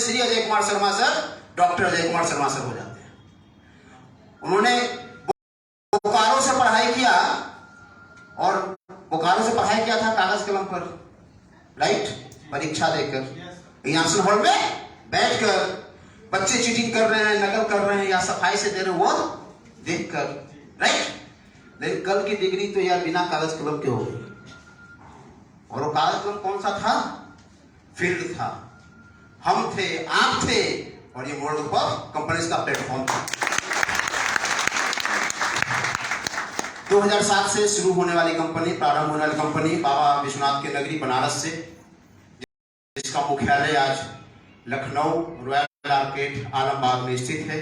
Shri Ajay Kumar Sharma sir doctor Ajay Kumar Sharma sir हो जाते हैं। उन्होंने बोकारो से पढ़ाई किया और बोकारो से पढ़ाई किया था कागज कलम पर, राइट, परीक्षा देकर एग्जामिनेशन हॉल में बैठकर बच्चे चीटिंग कर रहे हैं, नकल कर रहे हैं या सफाई से दे रहे हैं वो देखकर, राइट। लेकिन कल की डिग्री तो यार बिना कागज कलम के हो गई। और वो कागज कलम कौन सा था? फील्ड था, हम थे, आप थे, और ये मॉडल ऑफ कंपनीज का प्लेटफॉर्म था। 2007 से शुरू होने वाली कंपनी, प्रारंभ होने वाली कंपनी बाबा विश्वनाथ के नगरी बनारस से, जिसका मुख्यालय आज लखनऊ रॉयल आर्केड आलमबाग में स्थित है।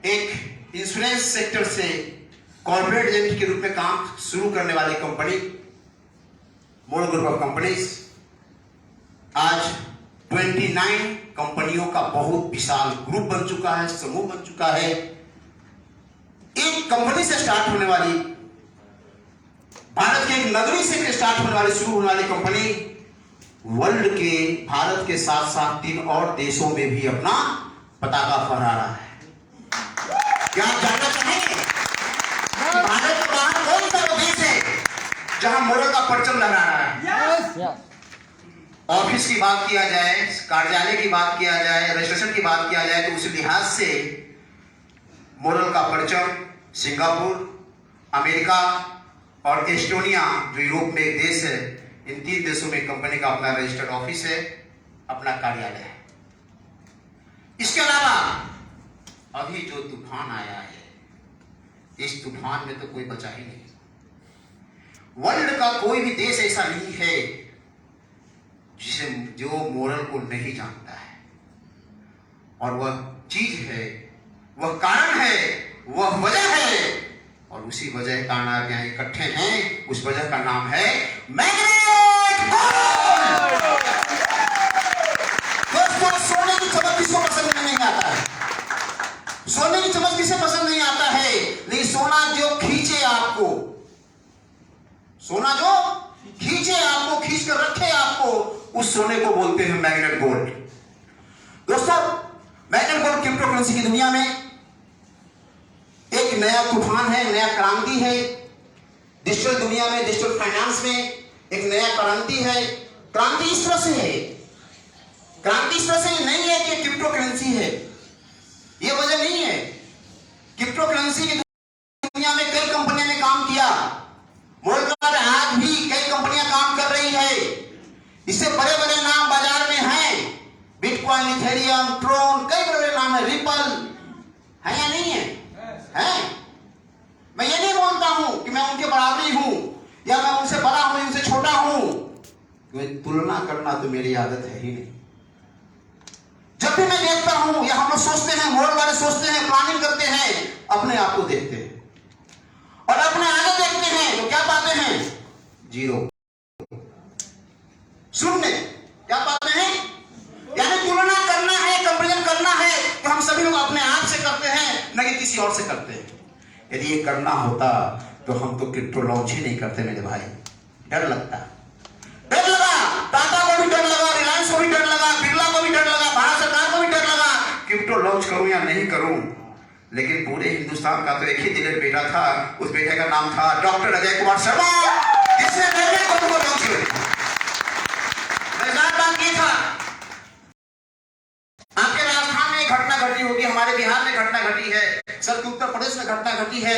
एक इंश्योरेंस सेक्टर से कॉर्पोरेट एजेंट के रूप में काम शुरू करने वाली कंपनी मोड़ ग्रुप ऑफ कंपनीज आज 29 कंपनियों का बहुत विशाल ग्रुप बन चुका है, समूह बन चुका है। एक कंपनी से स्टार्ट होने वाली, भारत के एक नगरी से स्टार्ट होने वाली, शुरू होने वाली कंपनी वर्ल्ड के, भारत के साथ साथ 3 और देशों में भी अपना पताका फहरा रहा है। क्या आप जानना चाहेंगे भारत के बाहर कौन सा देश है जहां मोरल का परचम लहरा रहा है? ऑफिस की बात किया जाए, कार्यालय की बात किया जाए, रजिस्ट्रेशन की बात किया जाए, तो उस लिहाज से मोरल का परचम सिंगापुर, अमेरिका और एस्टोनिया जो यूरोप में एक देश है, इन 3 देशों में कंपनी का अपना रजिस्टर्ड ऑफिस है, अपना कार्यालय है। इसके अलावा अभी जो तूफान आया है, इस तूफान में तो कोई बचा ही नहीं। वर्ल्ड का कोई भी देश ऐसा नहीं है जिसे जो मोरल को नहीं जानता है, और वह चीज है, वह कारण है, वह वजह है, और उसी वजह के कारण आप यहाँ इकट्ठे हैं। उस वजह का नाम है मैग्नेट गोल्ड। दोस्तों, सोने की चमक किसको पसंद नहीं आता है? सोने की चमक किसे पसंद नहीं आता है? लेकिन सोना जो खींचे आपको, सोना जो खींचे आपको, खींच कर रखे आपको, उस सोने को बोलते हैं मैग्नेट गोल्ड। दोस्तों, मैग्नेट गोल्ड क्रिप्टो करेंसी की दुनिया में एक नया तूफान है, नया क्रांति है। डिजिटल दुनिया में, डिजिटल फाइनेंस में एक नया क्रांति है। क्रांति इस तरह से है, क्रांति इस तरह से नहीं है कि क्रिप्टो करेंसी है, ये वजह नहीं है। क्रिप्टो करेंसी की दुनिया में कई कंपनियों ने काम किया, मोलकर आज भी कई कंपनियां काम कर रही है। इससे बड़े बड़े नाम बाजार में हैं, बिटकॉइन, इथेरियम, ट्रोन, कई बड़े बड़े नाम है, रिपल है या नहीं है? है। मैं ये नहीं बोलता हूं कि मैं उनके बराबरी हूं या मैं उनसे बड़ा हूं, उनसे छोटा हूं, क्योंकि तुलना करना तो मेरी आदत है ही नहीं। जब भी मैं देखता हूं या हम लोग सोचते हैं, मोड़ वाले सोचते हैं, प्लानिंग करते हैं, अपने आप को देखते हैं और अपने आगे देखते हैं, तो क्या पाते हैं? 0, शून्य। क्या पाते हैं? यानी तुलना करना है, कंपैरिजन करना है, तो हम सभी लोग अपने आप से करते हैं, न कि किसी और से करते हैं। यदि ये करना होता तो हम तो क्रिप्टो लॉन्च ही नहीं करते मेरे भाई। डर लगता, डर लगा, टाटा को भी डर लगा, रिलायंस को भी डर लगा, बिरला को भी डर लगा, भारत सरकार को भी डर लगा, क्रिप्टो लॉन्च करूं या नहीं करूं। लेकिन पूरे हिंदुस्तान का तो एक ही दिलेर बेटा था, उस बेटे का नाम था डॉक्टर अजय कुमार शर्मा, जिसने मैग्नेट गोल्ड को लॉन्च किया। था आपके राजस्थान में घटना घटी होगी, हमारे बिहार में घटना घटी है, सबके उत्तर प्रदेश में घटना घटी है,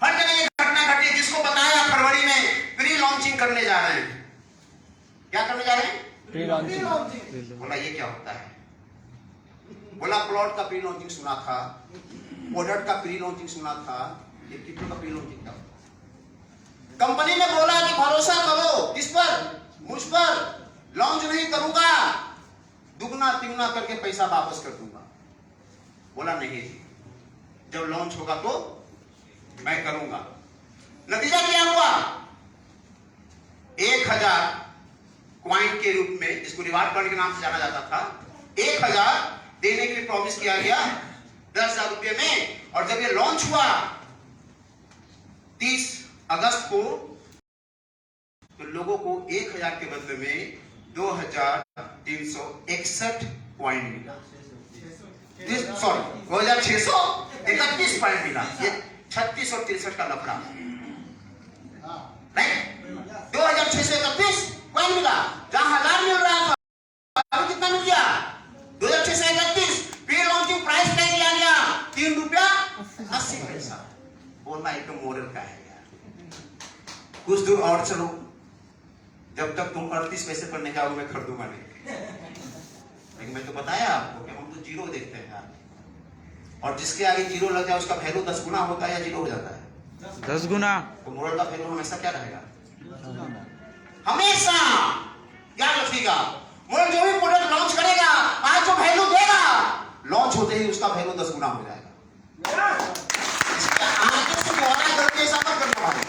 हर जगह ये घटना घटी है। जिसको बताया फरवरी में प्री लॉन्चिंग करने जा रहे हैं। क्या करने जा रहे हैं? Pre launching. बोला ये क्या होता है? बोला प्लॉट का प्री लॉन्चिंग सुना था, प्रोडक्ट का प्री लॉन्चिंग सुना था, ये क्रिप्टो का प्री लॉन्चिंग क्या होता है? कंपनी ने बोला कि भरोसा करो, किस पर? मुझ पर। लॉन्च नहीं करूंगा, दुगना तिगुना करके पैसा वापस कर दूंगा। बोला नहीं, जब लॉन्च होगा तो मैं करूंगा। नतीजा क्या हुआ? 1000 क्वाइन के रूप में, जिसको रिवार्ड पॉइंट के नाम से जाना जाता था, 1000 देने के लिए प्रॉमिस किया गया 10,000 रुपये में। और जब ये लॉन्च हुआ 30 अगस्त को, तो लोगों को 1000 के बदले में 2361 पॉइंट मिला, सॉरी 2631 पॉइंट मिला। ये 36 और 63 का लफड़ा नहीं, 2631 पॉइंट मिला। जहां 1000 मिल रहा था अभी कितना मिल गया? 2631। प्री लॉन्चिंग प्राइस तय किया गया ₹3.80। बोलना एक मॉडल का है यार। कुछ दूर और चलो, जब तक तुम 38 पैसे पर नहीं जाओगे मैं खरीदूंगा नहीं। लेकिन मैं तो बताया आपको कि हम तो जीरो देखते हैं यार, और जिसके आगे जीरो लग जाए उसका वैल्यू 10 गुना होता है या जीरो हो जाता है? 10 गुना। तो मॉडल का वैल्यू हमेशा क्या रहेगा? हमेशा याद रखिएगा, मॉडल जो भी प्रोडक्ट लॉन्च करेगा आज जो वैल्यू देगा, लॉन्च होते ही उसका वैल्यू 10 गुना हो जाएगा। इसलिए आगे से दोबारा गलती ऐसा मत करना भाई,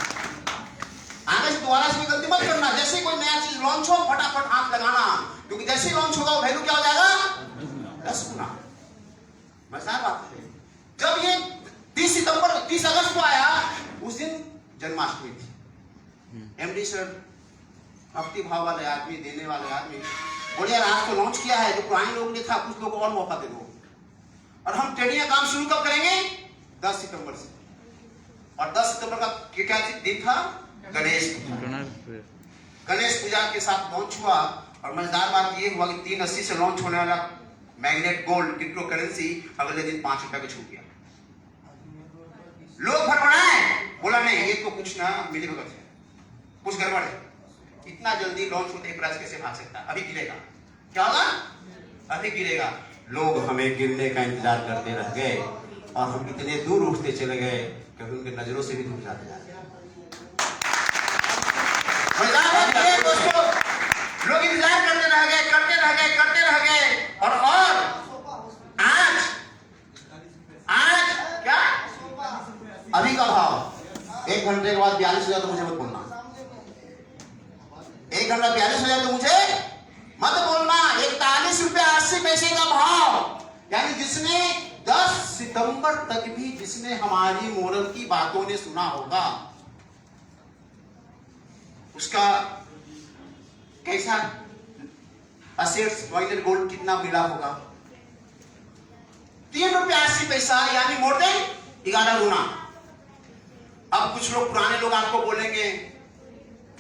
आगे से दोबारा से गलती मत करना। जैसे कोई नया चीज लॉन्च हो फटाफट हाथ लगाना, क्योंकि जैसे ही लॉन्च होगा वो वैल्यू क्या हो जाएगा? 10 गुना। मजेदार बात है। जब ये 30 अगस्त को आया, उस दिन जन्माष्टमी थी। एमडी सर भक्ति भाव वाले आदमी, देने वाले आदमी बोले यार आज तो लॉन्च किया है, जो पुराने लोग ने था कुछ लोगों को और मौका दे दो, और हम ट्रेनिंग का काम शुरू कब करेंगे? 10 सितंबर से। और 10 सितंबर का क्या दिन था? गणेश पूजा। गणेश पूजा के साथ लॉन्च हुआ। और मजेदार बात ये हुआ कि 380 से लॉन्च होने वाला मैग्नेट गोल्ड क्रिप्टो करेंसी अगले दिन 5 रुपए पे छूट गया। लोग भड़बड़ाए, बोला नहीं ये तो कुछ ना मिली भगत है, कुछ गड़बड़ है, इतना जल्दी लॉन्च होते ही प्राइस कैसे भाग सकता है? अभी गिरेगा। क्या होगा? अभी गिरेगा। लोग हमें गिरने का इंतजार करते रह गए और हम इतने दूर उठते चले गए कि उनके नजरों से भी दूर जाते जा रहे। दोस्तों लोग इंतजार करते रह गए, करते रह गए, करते रह गए, और आज क्या अभी का भाव 1 घंटे के बाद 42,000 तो मुझे मत बोलना। 1 घंटा 42,000 तो मुझे मत बोलना। 41 रुपया 80 पैसे का भाव, यानी जिसने 10 सितंबर तक भी जिसने हमारी मोरल की बातों ने सुना होगा, उसका कैसा असेट्स वाइजर गोल्ड कितना मिला होगा? ₹3.80, यानी मोर देन 11 गुना। अब कुछ लोग पुराने लोग आपको बोलेंगे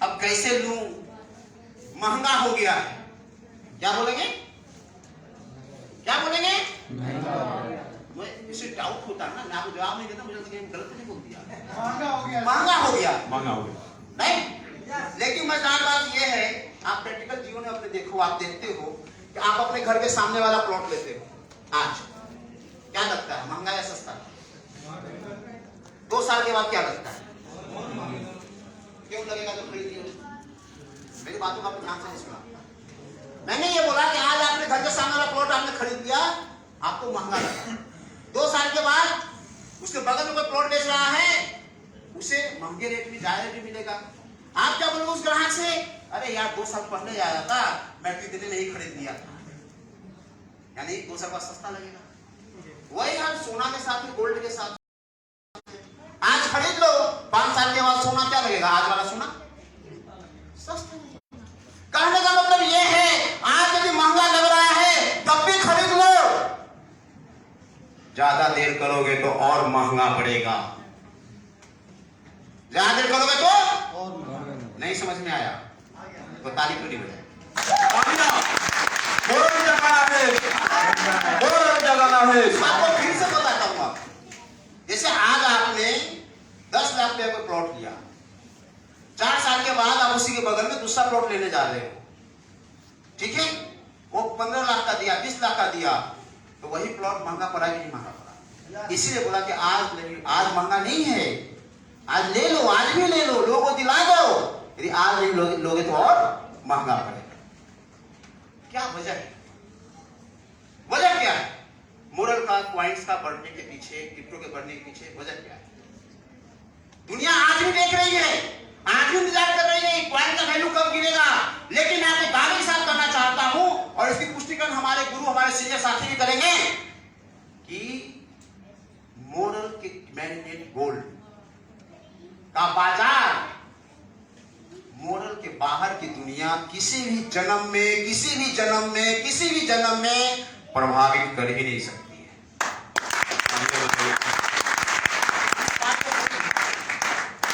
अब कैसे लूं, महंगा हो गया है। क्या बोलेंगे? क्या बोलेंगे? इसे डाउट होता है ना, मैं आपको जवाब नहीं देता, मुझे गलत नहीं बोल दिया। महंगा हो गया, महंगा हो गया, महंगा हो गया नहीं। लेकिन मजेदार बात यह है, आप प्रैक्टिकल जीवन में अपने देखो, आप देखते हो कि आप अपने घर के सामने वाला प्लॉट लेते हो, आज क्या लगता है, महंगा या सस्ता? 2 साल के बाद क्या लगता है? क्यों लगेगा जब खरीद लिया? मेरी बातों का ध्यान से सुना। मैंने ये बोला कि आज आपने घर के सामने वाला प्लॉट आपने खरीद लिया, आपको महंगा लगा। 2 साल के बाद उसके बगल में कोई प्लॉट बेच रहा है, उसे महंगे रेट में ज्यादा रेट मिलेगा। आप क्या बोलोगे उस ग्राहक से? अरे यार 2 साल पहले आया था, मैं इतने नहीं खरीद लिया था। यानी 2 साल बाद सस्ता लगेगा। वही हाल सोना के साथ, गोल्ड के साथ। आज खरीद लो, 5 साल के बाद सोना क्या लगेगा? आज वाला सोना सस्ता। कहने का मतलब ये है, आज यदि महंगा लग रहा है तब भी खरीद लो, ज्यादा देर करोगे तो और महंगा पड़ेगा। ज्यादा देर करोगे तो नहीं समझ में आया तो ताली क्यों नहीं बजाए? आपको फिर से बताता हूं। जैसे आज आपने 10 लाख रुपए का प्लॉट लिया, 4 साल के बाद आप उसी के बगल में दूसरा प्लॉट लेने जा रहे हो, ठीक है? वो 15 लाख का दिया, 20 लाख का दिया, तो वही प्लॉट महंगा पड़ा कि नहीं महंगा पड़ा? इसीलिए बोला कि आज महंगा नहीं है, आज ले लो, आज भी ले लो, लोगों को दिला दो। यदि आज नहीं लोगे तो और महंगा पड़ेगा। क्या वजह है? वजह क्या है? मोरल का, क्वाइंस का बढ़ने के पीछे, क्रिप्टो के बढ़ने के पीछे वजह क्या है? दुनिया आज भी देख रही है, आज भी इंतजार कर रही है क्वाइन का वैल्यू कब गिरेगा। लेकिन मैं आपको दावे के साथ करना चाहता हूं, और इसकी पुष्टिकरण हमारे गुरु, हमारे सीनियर साथी भी करेंगे, कि मोरल के मैग्नेट गोल्ड का बाजार मोरल के बाहर की दुनिया किसी भी जन्म में, किसी भी जन्म में, किसी भी जन्म में प्रभावित कर ही नहीं सकती है।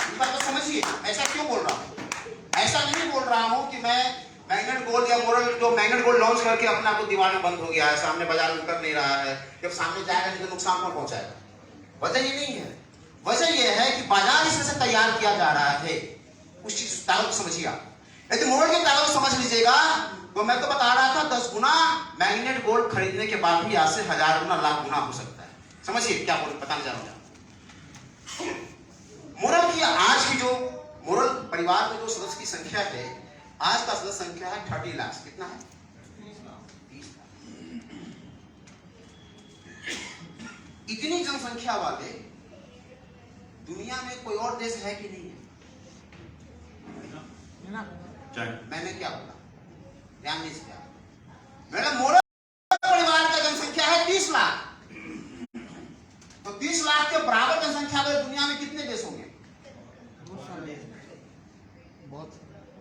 इस बात को समझिए। ऐसा क्यों बोल रहा हूं? ऐसा नहीं बोल रहा हूं कि मैं मैग्नेट गोल्ड या मोरल जो मैग्नेट गोल्ड लॉन्च करके अपने आप को दीवार में बंद हो गया है, सामने बाजार में कर नहीं रहा है, जब सामने जाएगा तो नुकसान कौन पहुंचाएगा। वजह ये नहीं है। वजह ये है कि बाजार इसमें से तैयार किया जा रहा है। उस चीज ताकत समझिए आप। यदि मोरल की ताकत समझ लीजिएगा तो मैं तो बता रहा था 10 गुना मैग्नेट गोल्ड खरीदने के बाद भी आज से 1000 गुना, लाख गुना हो सकता है। समझिए क्या बोल बताने जा रहा हूं। मोरल की आज की जो मोरल परिवार में जो सदस्य की संख्या है, आज का सदस्य संख्या है 30 लाख। कितना है? 30 लाख। इतनी जनसंख्या वाले दुनिया में कोई और देश है कि नहीं है? मैंने क्या बोला? ध्यान दीजिए। मेरा मोरल परिवार का जनसंख्या है 30 लाख। तो 30 लाख के बराबर जनसंख्या वाले दुनिया में कितने देश होंगे?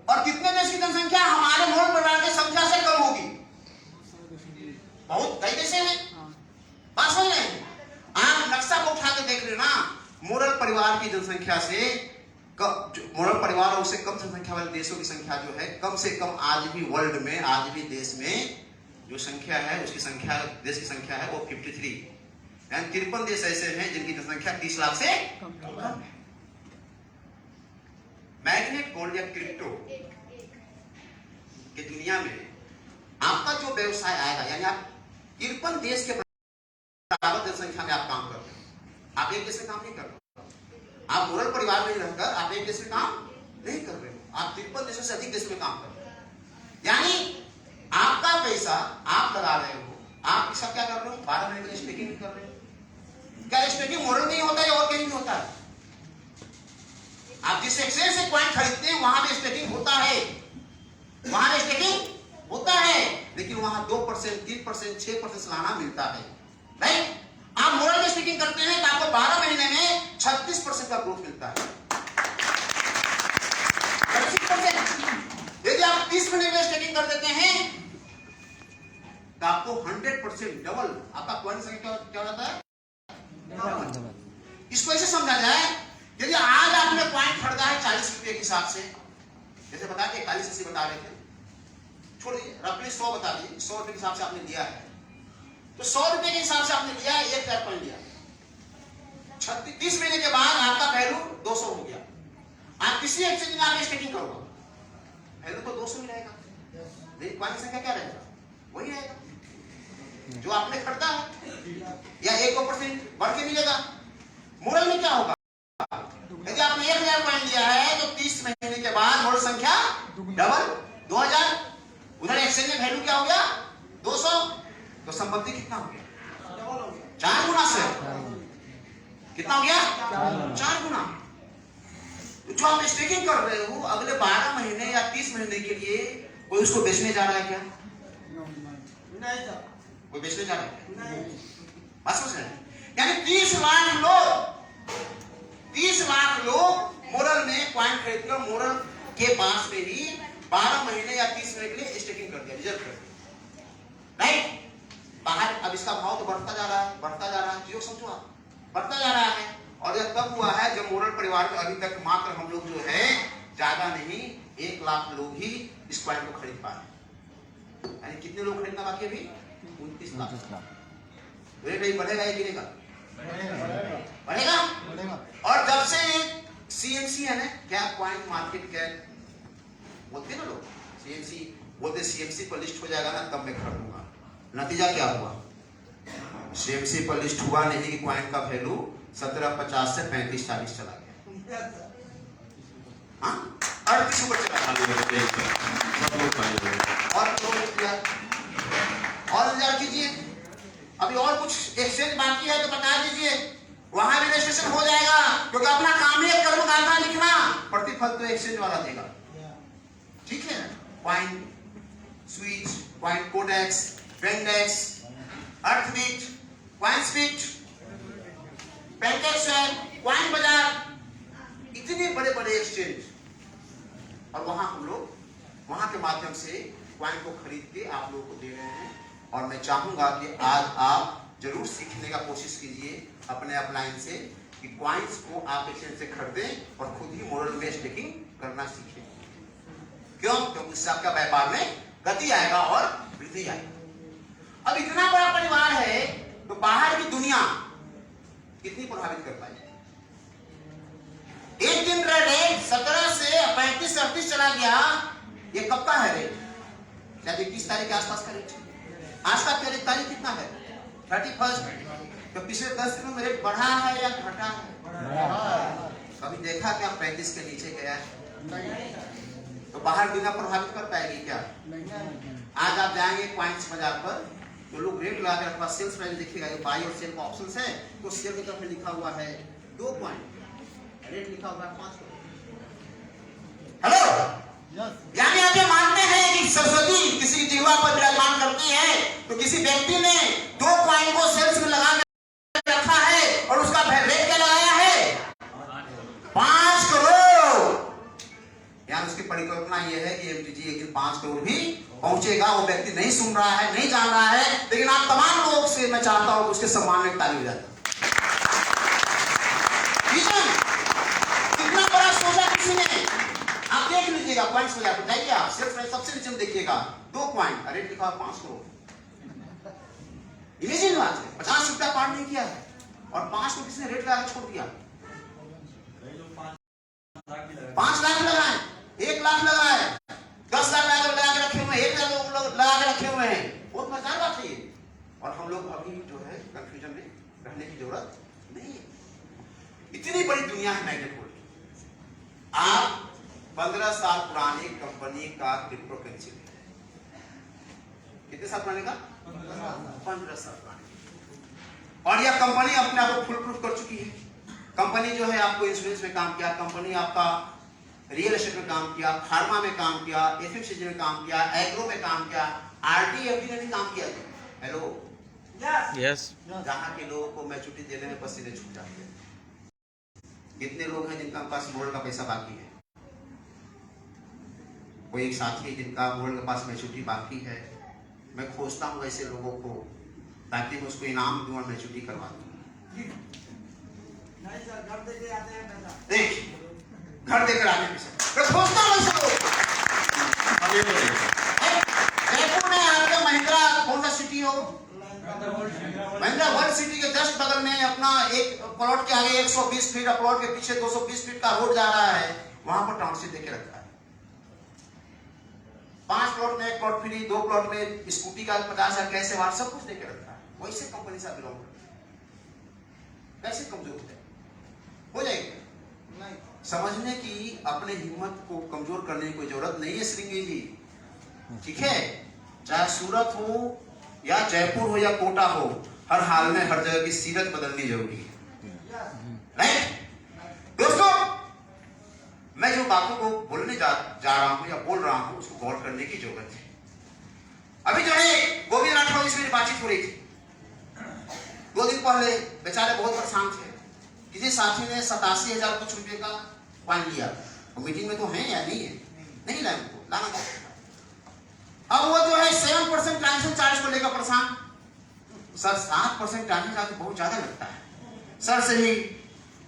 और कितने देश की जनसंख्या हमारे मोरल परिवार की संख्या से कम होगी? बहुत, कई देश हैं। बात समझ रहे हैं? आप नक्शा को उठा के देख लेना। मोरल परिवार की जनसंख्या से मोरल परिवार और उससे कम जनसंख्या वाले देशों की संख्या जो है, कम से कम आज भी वर्ल्ड में, आज भी देश में जो संख्या है, उसकी संख्या, देश की संख्या है वो 53। यानी 53 देश ऐसे हैं जिनकी जनसंख्या 30 लाख से कम है। मैग्नेट गोल्ड या क्रिप्टो की दुनिया में आपका जो व्यवसाय आएगा, यानी आप 53 देश के बराबर जनसंख्या में आप काम कर रहे हो। आप एक देश में काम नहीं कर रहे हो। आप मोरल परिवार में रहकर आप एक देश में काम नहीं कर रहे हो। आप 53 देशों से अधिक देश में काम कर रहे हो। यानी आपका पैसा आप लगा रहे हो, आप सब क्या कर रहे हो? 12 महीने की स्टेकिंग कर रहे हो। क्या स्टेकिंग मोरल नहीं होता है और कहीं नहीं होता है? आप जिस एक्सचेंज से कॉइन खरीदते हैं वहां भी स्टेकिंग होता है, वहां भी स्टेकिंग होता है, लेकिन वहां 2%, 3%, 6% सालाना मिलता है। राइट? आप मोरल में स्टेकिंग करते हैं तो आपको 12 महीने में 36% का ग्रोथ मिलता है। 36%। यदि आप 30 महीने में स्टेकिंग कर देते हैं तो आपको 100% डबल आपका कॉइन संख्या क्या हो जाता है? इसको ऐसे समझा जाए, यदि आज आपने कॉइन खरीदा है 40 रुपए के हिसाब से, जैसे बता के 41-80 बता रहे थे, छोड़िए रफली 100 बता दीजिए, 100 रुपए के हिसाब से आपने लिया है, तो 100 रुपए के हिसाब से आपने लिया है, 1000 कॉइन लिया। 30 महीने के बाद आपका वैल्यू 200 हो गया। आप किसी एक्सचेंज में आके स्टेकिंग करोगे, वैल्यू तो 200 ही रहेगा, लेकिन कॉइन की संख्या क्या रहेगा? वही रहेगा जो आपने खरीदा है, या 1% बढ़ के मिलेगा। मोरल में क्या होगा? यदि आपने 1000 कॉइन लिया है तो 30 महीने के बाद मोरल संख्या डबल, 2000। उधर एक्सचेंज में वैल्यू क्या हो गया? 200। तो संपत्ति कितना हो गया? 4 गुना से। कितना हो गया? 4 गुना। तो जो आप स्टेकिंग कर रहे हो अगले 12 महीने या 30 महीने के लिए, कोई उसको बेचने जा रहा है क्या? नहीं। कोई बेचने जा रहा है क्या? नहीं। बात समझ रहे हैं? यानी 30 लाख लोग मोरल में कॉइन खरीदकर मोरल के पास में ही 12 महीने या 30 महीने के लिए स्टेकिंग कर दिया, रिजर्व कर दिया। राइट? बाहर अब इसका भाव तो बढ़ता जा रहा है, बढ़ता जा रहा है, जो समझो आप, बढ़ता जा रहा है। और यह तब हुआ है जब मोरल परिवार में अभी तक मात्र हम लोग जो है, ज्यादा नहीं, 1 लाख लोग ही इस कॉइन को खरीद पाए। यानी कितने लोग खरीदना बाकी अभी? 29 लाख। रेट नहीं बढ़ेगा या गिरेगा? बढ़ेगा। और जब से सीएमसी है ना, क्या कॉइन मार्केट कैप बोलते हैं ना लोग, सीएमसी बोलते, सीएमसी पर लिस्ट हो जाएगा ना तब मैं खरीदूंगा। नतीजा क्या हुआ? सीएमसी पर लिस्ट हुआ नहीं कि कॉइन का वैल्यू 1750 से 35-40 चला गया। हाँ, 38 ऊपर चला गया। और इंतजार कीजिए, अभी और कुछ एक्सचेंज बाकी है तो बता दीजिए, वहां भी रजिस्ट्रेशन हो जाएगा, क्योंकि अपना काम ही कर्म कांडा लिखना, प्रतिफल तो एक्सचेंज वाला देगा। ठीक है? Coin switch, coin codex, pendex, earthbeat, coin switch, पेंटेक्सवेल, कॉइन बाजार, इतने बड़े बड़े एक्सचेंज, और वहां हम लोग के माध्यम से क्वाइन को खरीद के आप लोगों को दे रहे हैं। और मैं चाहूंगा कि आज आप जरूर सीखने का कोशिश कीजिए अपने अपलाइन से कि क्वाइंस को आप एक्सचेंज से खरीदें और खुद ही मोरल में स्टेकिंग करना सीखें। क्यों? क्योंकि इससे आपका व्यापार में गति आएगा और वृद्धि आएगा। अब इतना बड़ा परिवार है तो बाहर की दुनिया कितनी प्रभावित कर पाएगी? एक दिन रेट 17 से 35-38 चला गया। ये कब का है रेट? शायद 21 तारीख के आसपास का रेट। आज का तारीख कितना है? 31। तो पिछले 10 दिनों में रेट बढ़ा है या घटा है? कभी देखा क्या 35 के नीचे गया है? तो बाहर बिना प्रभावित कर पाएगी क्या? आज आप जाएंगे क्वाइंस बाजार पर तो लोग रेट लगा के रखा, सेल्स प्राइस देखिएगा, बाई और सेल का ऑप्शन है तो सेल की तरफ में लिखा हुआ है 2 पॉइंट, रेट लिखा हुआ है 5। हेलो, यानी आप ये मानते हैं कि सरस्वती किसी की जिह्वा पर विराजमान करती है तो किसी व्यक्ति ने 2 कॉइन को सेल्स में लगा के रखा है और उसका रेट क्या लगाया है? 5 करोड़। यानी उसकी परिकल्पना यह है कि एमटीजी एक दिन 5 करोड़ भी पहुंचेगा। वो व्यक्ति नहीं सुन रहा है, नहीं जान रहा है, लेकिन आप तमाम लोगों से मैं चाहता हूं उसके सम्मान में ताली हो जाता। कितना बड़ा सोचा किसी ने? आप देख लीजिएगा पॉइंट्स हो जाते जाइए आप सेल्स प्राइस सबसे नीचे में देखिएगा 2 पॉइंट, रेट लिखा 5 करोड़। इमेजिन बात है, 50 रुपया पार नहीं किया है और 5 को किसने रेट लगा छोड़ दिया? 5 लाख लगाए, 1 लाख लगाए, 10 लाख लगा के रखे हुए हैं, 1 लाख लगा के रखे हुए हैं। बहुत मजेदार बात है ये। और हम लोग अभी जो है कंफ्यूजन में रहने की जरूरत नहीं है। इतनी बड़ी दुनिया है मैग्नेट गोल्ड की। आप 15 साल पुरानी कंपनी का क्रिप्टो करेंसी, कितने साल पुराने का? 15 साल पुराने। और यह कंपनी अपने आप को फुल प्रूफ कर चुकी है। कंपनी जो है आपको इंश्योरेंस में काम किया, कंपनी आपका रियल एस्टेट में काम किया, फार्मा में काम किया, एफएमसीजी में काम किया, एग्रो में काम किया, आरडीएफडी में भी काम किया। हेलो, यस, जहां के लोगों को मैच्योरिटी देने में पसीने छूट जाते हैं। कितने लोग हैं जिनका पास गोल्ड का पैसा बाकी है? कोई एक साथी जिनका गोल्ड के पास मैच्योरिटी बाकी है, मैं खोजता हूँ ऐसे लोगों को ताकि मैं उसको इनाम दूं और मैच्योरिटी करवा दूं। घर देकर आते हैं मैं खोजता हूँ ऐसे लोग। जयपुर में आपका महिंद्रा कौन सा सिटी हो? महिंद्रा वर्ल्ड सिटी के जस्ट बगल में अपना एक प्लॉट के आगे 120 फीट, प्लॉट के पीछे 220 फीट का रोड जा रहा है, वहां पर टाउनशिप देके रखा है। 5 प्लॉट में 1 प्लॉट फ्री, 2 प्लॉट में स्कूटी का 50,000 कैसे वार सब कुछ देके रखा है। वैसे कंपनी से बिलोंग करता है। कैसे कमजोर हो जाएगी? नहीं। समझने की अपने हिम्मत को कमजोर करने की कोई जरूरत नहीं है श्रृंगी जी। ठीक है, चाहे सूरत हो या जयपुर हो या कोटा हो, हर हाल में हर जगह की सीरत बदलनी जरूरी है। राइट दोस्तों, मैं जो बातों को बोलने जा रहा हूं या बोल रहा हूं उसको गौर करने की जरूरत है। अभी जो है गोविंद राठौर से मेरी बातचीत हो रही थी 2 दिन पहले। बेचारे बहुत परेशान थे। किसी साथी ने 87,000 कुछ रुपए का कॉइन लिया। वो मीटिंग में तो है या नहीं है? नहीं लाए, उनको लाना था। अब वो जो है 7% ट्रांजेक्शन चार्ज को लेकर परेशान। सर 7% ट्रांजेक्शन चार्ज बहुत ज्यादा लगता है सर। से ही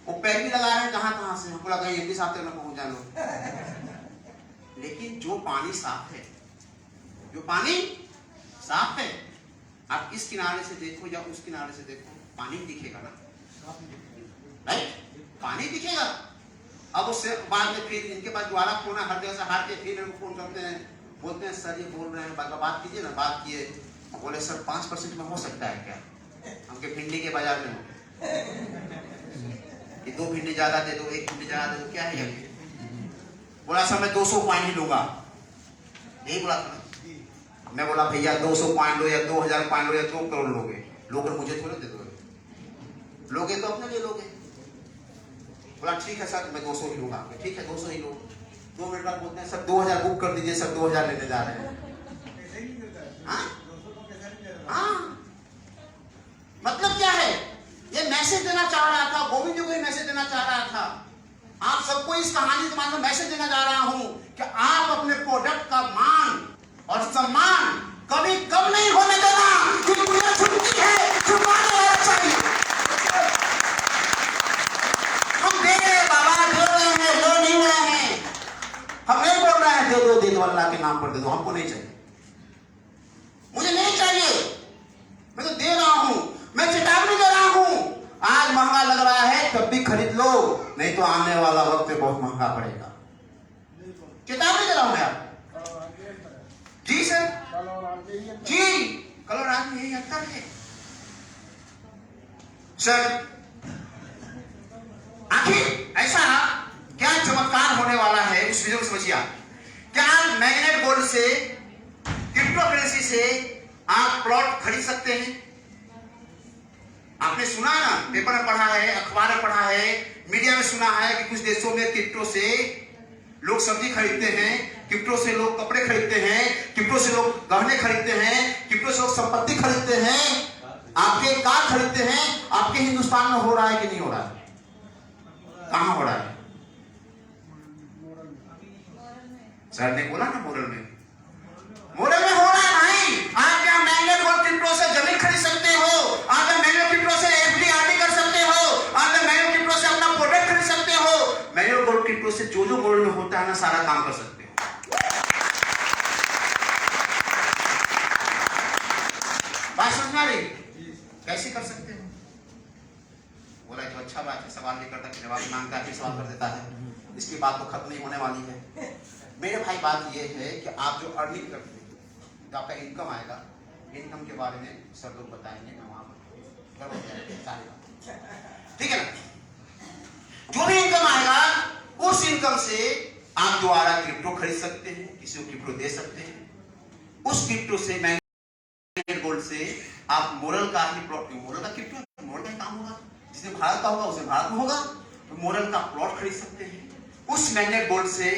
वो पैर भी लगा रहे हैं कहां से, हमको लगा ये भी साथ में पहुंच जाए। लेकिन जो पानी साफ है, जो पानी साफ है, आप इस किनारे से देखो या उस किनारे से देखो, पानी दिखेगा ना? राइट, पानी दिखेगा। अब उससे बाद में फिर इनके पास द्वारा फोन है, हर जगह से हार के फिर इनको फोन करते हैं, बोलते हैं सर ये बोल रहे हैं, बात कीजिए ना। बात किए, बोले सर 5% में हो सकता है क्या? हमके भिंडी के बाजार में कि 2 भिंडी ज्यादा दे दो, 1 भिंडी ज्यादा दे दो, क्या है ये? बोला सर मैं 200 पॉइंट ही लूंगा। यही बोला था। मैं बोला भैया 200 पॉइंट लो या 2000 पॉइंट लो या 2 करोड़ लोगे, लोग मुझे थोड़े दे दो, लोगे तो अपने लिए लोगे। बोला ठीक है सर मैं 200 ही लूंगा। ठीक है 200 ही लो। 2 मिनट बाद बोलते हैं सर 2000 बुक कर दीजिए सर, 2000 लेने जा रहे हैं। हाँ, मतलब क्या है? ये मैसेज देना चाह रहा था, गोविंद जी को ही मैसेज देना चाह रहा था आप सबको इस कहानी के माध्यम मैसेज देना जा रहा हूं कि आप अपने प्रोडक्ट का मान और सम्मान कभी कम नहीं होने देना, क्योंकि दुनिया झुकती है, झुकाने वाला चाहिए। हम दे रहे हैं बाबा, दे रहे हैं, ले नहीं रहे हैं। हम नहीं बोल रहे हैं दे दो अल्लाह के नाम पर दे दो, हमको नहीं चाहिए, मुझे नहीं चाहिए, मैं तो दे रहा हूं, मैं चेतावनी दे रहा हूं। आज महंगा लग रहा है तब भी खरीद लो, नहीं तो आने वाला वक्त बहुत महंगा पड़ेगा। चेतावनी दे रहा हूं मैं आपको। जी सर, जी कल और आज में यही अंतर है सर। आखिर ऐसा क्या चमत्कार होने वाला है उस वीडियो को समझिए आप। क्या मैग्नेट गोल्ड से, क्रिप्टो करेंसी से आप प्लॉट खरीद सकते हैं? आपने सुना है ना, पेपर में पढ़ा है, अखबार में पढ़ा है, मीडिया में सुना है कि कुछ देशों में क्रिप्टो से लोग सब्जी खरीदते हैं, क्रिप्टो से लोग कपड़े खरीदते हैं, क्रिप्टो से लोग गहने खरीदते हैं, क्रिप्टो से लोग संपत्ति खरीदते हैं, आपके कार खरीदते हैं। आपके हिंदुस्तान में हो रहा है कि नहीं हो रहा है? कहां हो रहा है? सर ने बोला ना मोरल में, मोरल में हो रहा है भाई। आप क्या मैग्नेट गोल्ड क्रिप्टो से जमीन खरीद सकते हो, आप क्या मैग्नेट क्रिप्टो से एफडी आरडी कर सकते हो, आप क्या मैग्नेट क्रिप्टो से अपना प्रोडक्ट खरीद सकते हो। मैग्नेट गोल्ड क्रिप्टो से जो गोल्ड में होता है ना, सारा काम कर सकते हो। बात समझ में आ रही? कैसे कर सकते हो? बोला तो अच्छा बात है, सवाल नहीं करता, जवाब मांगता है, फिर सवाल कर देता है। इसकी बात तो खत्म नहीं होने वाली है मेरे भाई। बात यह है कि आप जो अर्निंग करते हैं, जो आपका इनकम आएगा, इनकम के बारे में सब लोग बताएंगे, मैं वहां ठीक है ना। जो भी इनकम आएगा उस इनकम से आप दोबारा क्रिप्टो खरीद सकते हैं, किसी को क्रिप्टो दे सकते हैं। उस क्रिप्टो से मैग्नेट गोल्ड से आप मोरल का ही प्लॉट, मोरल का क्रिप्टो मोरल का काम होगा, जिसने भारत का होगा उसे भारत में होगा, तो मोरल का प्लॉट खरीद सकते हैं। उस मैग्नेट गोल्ड से